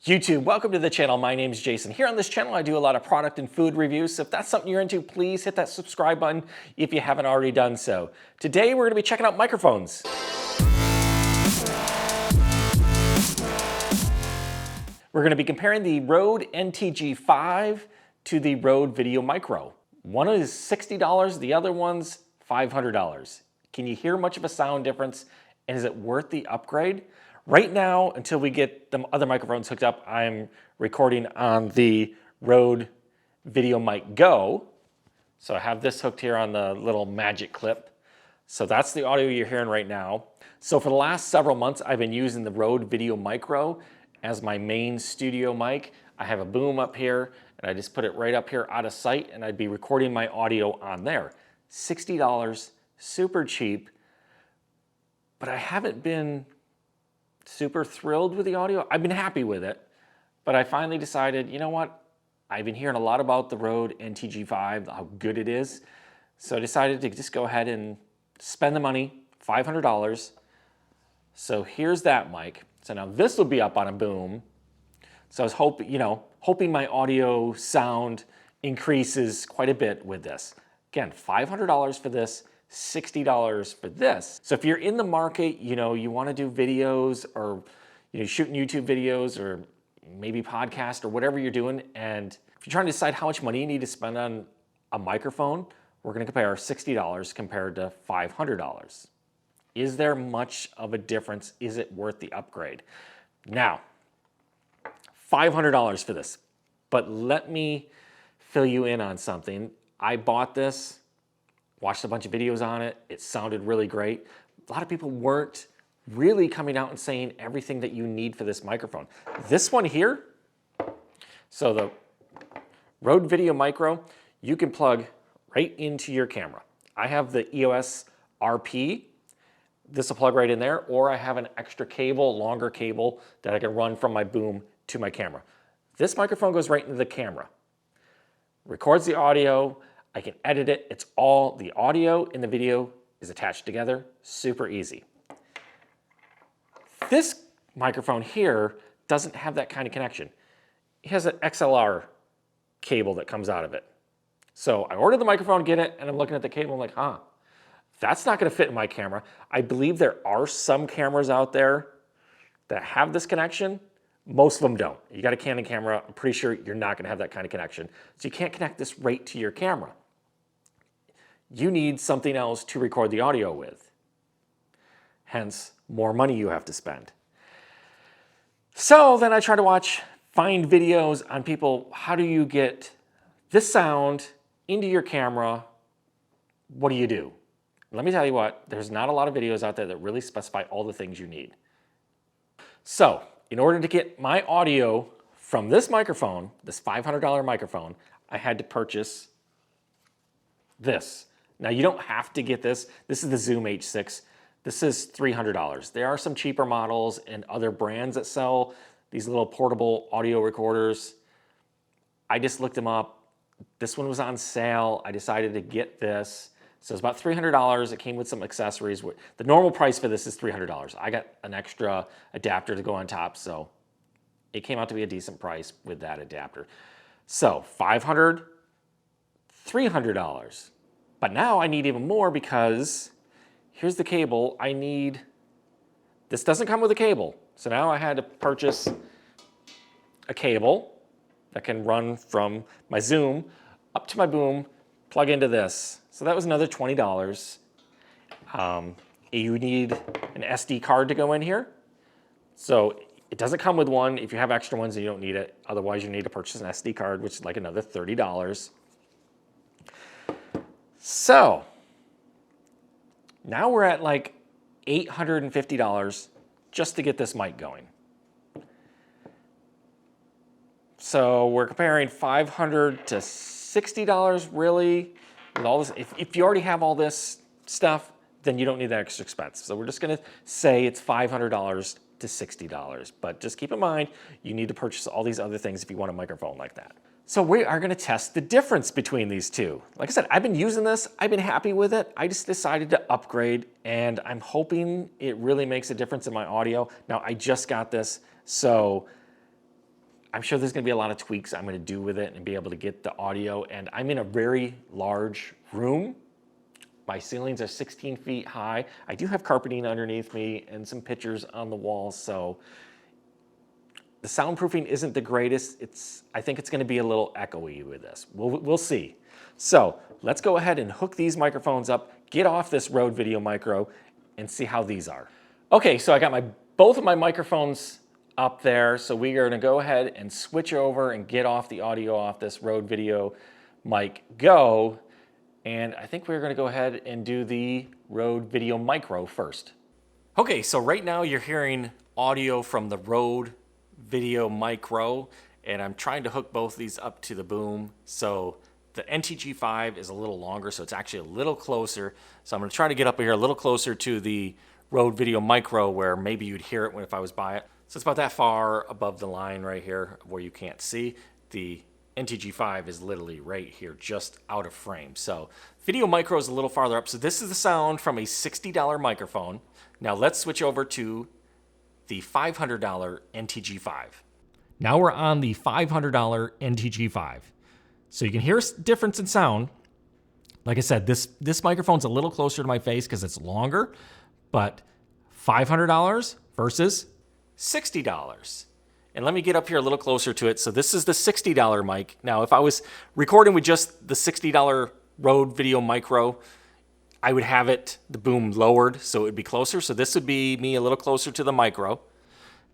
YouTube, welcome to the channel. My name is Jason. Here on this channel, I do a lot of product and food reviews. So if that's something you're into, please hit that subscribe button if you haven't already done so. Today, we're gonna be checking out microphones. We're gonna be comparing the Rode NTG5 to the Rode VideoMicro. One is $60, the other one's $500. Can you hear much of a sound difference? And is it worth the upgrade? Right now, until we get the other microphones hooked up, I'm recording on the Rode VideoMic Go. So I have this hooked here on the little magic clip. So that's the audio you're hearing right now. So for the last several months, I've been using the Rode VideoMicro as my main studio mic. I have a boom up here, and I just put it right up here out of sight, and I'd be recording my audio on there. $60, super cheap, but I haven't been super thrilled with the audio. I've been happy with it, but I finally decided, you know what? I've been hearing a lot about the Rode NTG5, how good it is. So I decided to just go ahead and spend the money, $500. So here's that mic. So now this will be up on a boom. So I was hoping my audio sound increases quite a bit with this. Again, $500 for this, $60 for this. So if you're in the market, you want to do videos or shooting YouTube videos or maybe podcast or whatever you're doing, and if you're trying to decide how much money you need to spend on a microphone, we're going to compare $60 compared to $500. Is there much of a difference? Is it worth the upgrade? Now, $500 for this, but let me fill you in on something. I bought this, watched a bunch of videos on it. It sounded really great. A lot of people weren't really coming out and saying everything that you need for this microphone. This one here, so the Rode VideoMicro, you can plug right into your camera. I have the EOS RP. This will plug right in there, or I have an extra cable, longer cable that I can run from my boom to my camera. This microphone goes right into the camera, records the audio, I can edit it. It's all, the audio and the video is attached together. Super easy. This microphone here doesn't have that kind of connection. It has an XLR cable that comes out of it. So I ordered the microphone, get it, and I'm looking at the cable, I'm like, that's not gonna fit in my camera. I believe there are some cameras out there that have this connection. Most of them don't. You got a Canon camera, I'm pretty sure you're not gonna have that kind of connection. So you can't connect this right to your camera. You need something else to record the audio with. Hence, more money you have to spend. So then I try to find videos on people, how do you get this sound into your camera? What do you do? Let me tell you what, there's not a lot of videos out there that really specify all the things you need. So, in order to get my audio from this microphone, this $500 microphone, I had to purchase this. Now you don't have to get this. This is the Zoom H6. This is $300. There are some cheaper models and other brands that sell these little portable audio recorders. I just looked them up. This one was on sale. I decided to get this. So it's about $300. It came with some accessories. The normal price for this is $300. I got an extra adapter to go on top, so it came out to be a decent price with that adapter. So $500, $300. But now I need even more because here's the cable. This doesn't come with a cable. So now I had to purchase a cable that can run from my Zoom up to my boom, plug into this. So that was another $20. You need an SD card to go in here. So it doesn't come with one. If you have extra ones, you don't need it. Otherwise, you need to purchase an SD card, which is like another $30. So now we're at like $850 just to get this mic going. So we're comparing $500 to $60 really with all this. If you already have all this stuff, then you don't need that extra expense. So we're just gonna say it's $500 to $60, but just keep in mind, you need to purchase all these other things if you want a microphone like that. So we are gonna test the difference between these two. Like I said, I've been using this, I've been happy with it. I just decided to upgrade and I'm hoping it really makes a difference in my audio. Now I just got this, so I'm sure there's gonna be a lot of tweaks I'm gonna do with it and be able to get the audio. And I'm in a very large room. My ceilings are 16 feet high. I do have carpeting underneath me and some pictures on the walls, so the soundproofing isn't the greatest. I think it's gonna be a little echoey with this. We'll see. So let's go ahead and hook these microphones up, get off this Rode VideoMicro, and see how these are. Okay, so I got both of my microphones up there, so we are gonna go ahead and switch over and get off the audio off this Rode VideoMic Go, and I think we're gonna go ahead and do the Rode VideoMicro first. Okay, so right now you're hearing audio from the Rode VideoMicro, and I'm trying to hook both these up to the boom. So the NTG5 is a little longer, so it's actually a little closer. So I'm gonna try to get up here a little closer to the Rode VideoMicro where maybe you'd hear it if I was by it. So it's about that far above the line right here where you can't see. The NTG5 is literally right here, just out of frame. So VideoMicro is a little farther up. So this is the sound from a $60 microphone. Now let's switch over to the $500 NTG5. Now we're on the $500 NTG5. So you can hear a difference in sound. Like I said, this microphone's a little closer to my face because it's longer, but $500 versus $60. And let me get up here a little closer to it. So this is the $60 mic. Now, if I was recording with just the $60 Rode VideoMicro, I would have the boom lowered so it would be closer. So this would be me a little closer to the micro.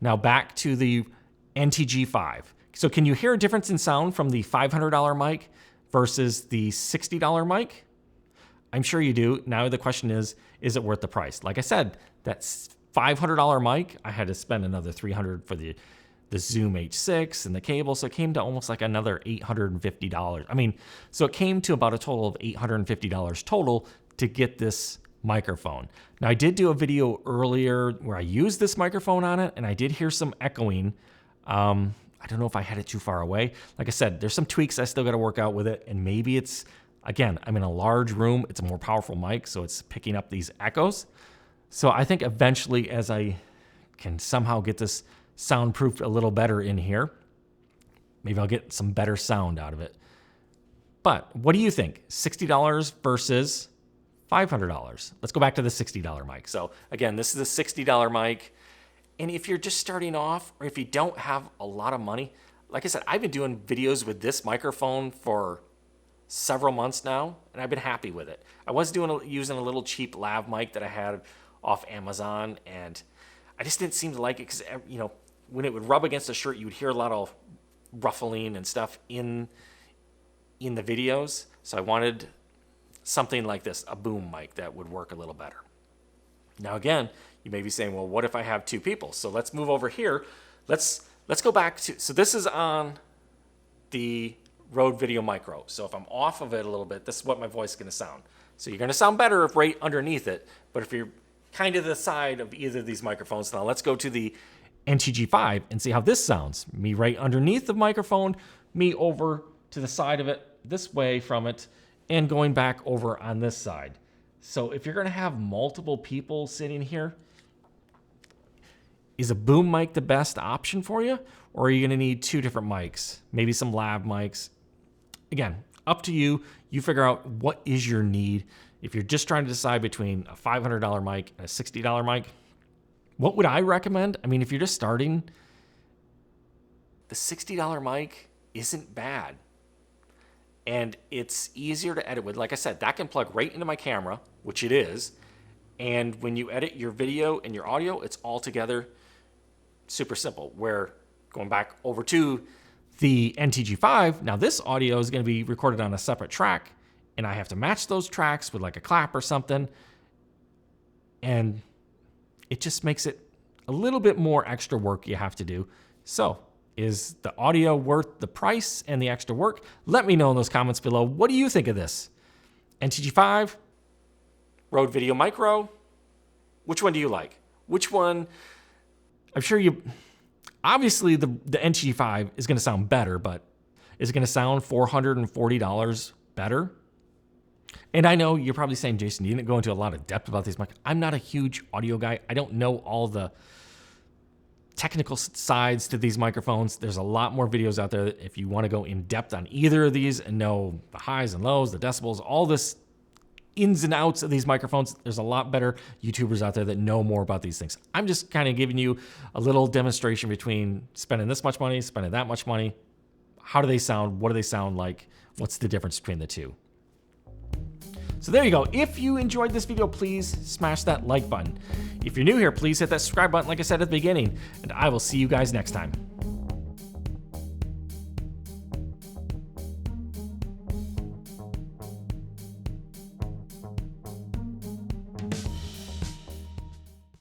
Now back to the NTG5. So can you hear a difference in sound from the $500 mic versus the $60 mic? I'm sure you do. Now the question is it worth the price? Like I said, that's $500 mic. I had to spend another $300 for the Zoom H6 and the cable, so it came to almost like another $850. I mean, so it came to about a total of $850 total to get this microphone. Now I did do a video earlier where I used this microphone on it and I did hear some echoing. I don't know if I had it too far away. Like I said, there's some tweaks I still got to work out with it, and maybe it's, again, I'm in a large room, it's a more powerful mic, so it's picking up these echoes. So I think eventually as I can somehow get this soundproofed a little better in here, maybe I'll get some better sound out of it. But what do you think? $60 versus $500. Let's go back to the $60 mic. So again, this is a $60 mic. And if you're just starting off, or if you don't have a lot of money, like I said, I've been doing videos with this microphone for several months now, and I've been happy with it. I was using a little cheap lav mic that I had off Amazon, and I just didn't seem to like it because, you know, when it would rub against the shirt, you would hear a lot of ruffling and stuff in the videos. So I wanted something like this, a boom mic that would work a little better. Now again, you may be saying, well, what if I have two people? So let's move over here. Let's go back to, so this is on the Rode VideoMicro. So if I'm off of it a little bit, this is what my voice is going to sound. So you're going to sound better if right underneath it, but if you're kind of the side of either of these microphones. Now let's go to the NTG5 and see how this sounds. Me right underneath the microphone, me over to the side of it, this way from it, and going back over on this side. So if you're going to have multiple people sitting here, is a boom mic the best option for you? Or are you going to need two different mics? Maybe some lav mics? Again, up to you. You figure out what is your need. If you're just trying to decide between a $500 mic and a $60 mic, what would I recommend? I mean, if you're just starting, the $60 mic isn't bad. And it's easier to edit with. Like I said, that can plug right into my camera, which it is. And when you edit your video and your audio, it's all together super simple. Where going back over to the NTG5, now this audio is going to be recorded on a separate track, and I have to match those tracks with like a clap or something. And it just makes it a little bit more extra work you have to do. So is the audio worth the price and the extra work? Let me know in those comments below. What do you think of this? NTG5, Rode VideoMicro, which one do you like? Which one? I'm sure obviously the NTG5 is going to sound better, but is it going to sound $440 better? And I know you're probably saying, Jason, you didn't go into a lot of depth about these mics. I'm not a huge audio guy. I don't know all the technical sides to these microphones. There's a lot more videos out there if you want to go in depth on either of these and know the highs and lows, the decibels, all this ins and outs of these microphones. There's a lot better YouTubers out there that know more about these things. I'm just kind of giving you a little demonstration between spending this much money, spending that much money. How do they sound? What do they sound like? What's the difference between the two? So there you go. If you enjoyed this video, please smash that like button. If you're new here, please hit that subscribe button like I said at the beginning, and I will see you guys next time.